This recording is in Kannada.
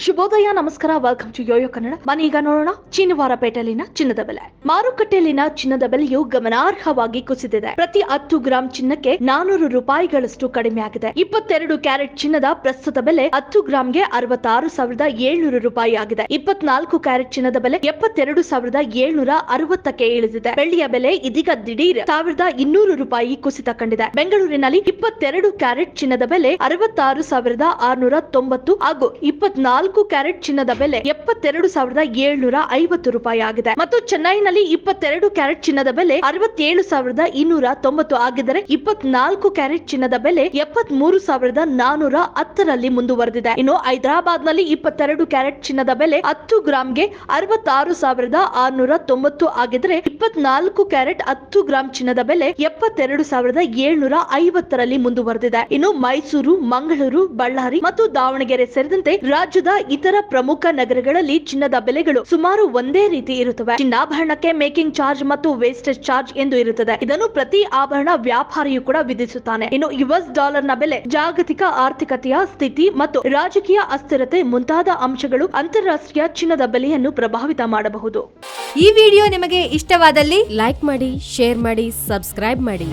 ಶುಭೋದಯ, ನಮಸ್ಕಾರ, ವೆಲ್ಕಮ್ ಟು ಯೋಯೋ ಕನ್ನಡ. ಈಗ ನೋಡೋಣ ಚಿನ್ನವಾರಪೇಟೆಯಲ್ಲಿನ ಚಿನ್ನದ ಬೆಲೆ. ಮಾರುಕಟ್ಟೆಯಲ್ಲಿನ ಚಿನ್ನದ ಬೆಲೆಯು ಗಮನಾರ್ಹವಾಗಿ ಕುಸಿದಿದೆ. ಪ್ರತಿ 10 ಗ್ರಾಂ ಚಿನ್ನಕ್ಕೆ 400 ರೂಪಾಯಿಗಳಷ್ಟು ಕಡಿಮೆ ಆಗಿದೆ. 22 ಕ್ಯಾರೆಟ್ ಚಿನ್ನದ ಪ್ರಸ್ತುತ ಬೆಲೆ 10 ಗ್ರಾಂಗೆ 66,700 ರೂಪಾಯಿ ಆಗಿದೆ. 24 ಕ್ಯಾರೆಟ್ ಚಿನ್ನದ ಬೆಲೆ 72,760ಕ್ಕೆ ಇಳಿದಿದೆ. ಬೆಳ್ಳಿಯ ಬೆಲೆ ಇದೀಗ ದಿಢೀರ್ 1,200 ರೂಪಾಯಿ ಕುಸಿತ ಕಂಡಿದೆ. ಬೆಂಗಳೂರಿನಲ್ಲಿ 22 ಕ್ಯಾರೆಟ್ ಚಿನ್ನದ ಬೆಲೆ 66,690 ಹಾಗೂ 24 ಕ್ಯಾರೆಟ್ ಚಿನ್ನದ ಬೆಲೆ 72,750 ರೂಪಾಯಿ ಆಗಿದೆ. ಮತ್ತು ಚೆನ್ನೈನಲ್ಲಿ 22 ಕ್ಯಾರೆಟ್ ಚಿನ್ನದ ಬೆಲೆ 67,290 ಆಗಿದ್ದರೆ 24 ಕ್ಯಾರೆಟ್ ಚಿನ್ನದ ಬೆಲೆ 73,410ರಲ್ಲಿ ಮುಂದುವರೆದಿದೆ. ಇನ್ನು ಹೈದರಾಬಾದ್ ನಲ್ಲಿ 22 ಕ್ಯಾರೆಟ್ ಚಿನ್ನದ ಬೆಲೆ 10 ಗ್ರಾಂಗೆ 66,690 ಆಗಿದ್ದರೆ 24 ಕ್ಯಾರೆಟ್ 10 ಗ್ರಾಂ ಚಿನ್ನದ ಬೆಲೆ 72,750ರಲ್ಲಿ ಮುಂದುವರೆದಿದೆ. ಇನ್ನು ಮೈಸೂರು, ಮಂಗಳೂರು, ಬಳ್ಳಾರಿ ಮತ್ತು ದಾವಣಗೆರೆ ಸೇರಿದಂತೆ ರಾಜ್ಯದ ಇತರ ಪ್ರಮುಖ ನಗರಗಳಲ್ಲಿ ಚಿನ್ನದ ಬೆಲೆಗಳು ಸುಮಾರು ಒಂದೇ ರೀತಿ ಇರುತ್ತವೆ. ಚಿನ್ನಾಭರಣಕ್ಕೆ ಮೇಕಿಂಗ್ ಚಾರ್ಜ್ ಮತ್ತು ವೇಸ್ಟೇಜ್ ಚಾರ್ಜ್ ಎಂದು ಇರುತ್ತದೆ. ಇದನ್ನು ಪ್ರತಿ ಆಭರಣ ವ್ಯಾಪಾರಿಯು ಕೂಡ ವಿಧಿಸುತ್ತಾನೆ. ಇನ್ನು US ಡಾಲರ್ ನ ಬೆಲೆ, ಜಾಗತಿಕ ಆರ್ಥಿಕತೆಯ ಸ್ಥಿತಿ ಮತ್ತು ರಾಜಕೀಯ ಅಸ್ಥಿರತೆ ಮುಂತಾದ ಅಂಶಗಳು ಅಂತಾರಾಷ್ಟ್ರೀಯ ಚಿನ್ನದ ಬೆಲೆಯನ್ನು ಪ್ರಭಾವಿತ ಮಾಡಬಹುದು. ಈ ವಿಡಿಯೋ ನಿಮಗೆ ಇಷ್ಟವಾದಲ್ಲಿ ಲೈಕ್ ಮಾಡಿ, ಶೇರ್ ಮಾಡಿ, ಸಬ್ಸ್ಕ್ರೈಬ್ ಮಾಡಿ.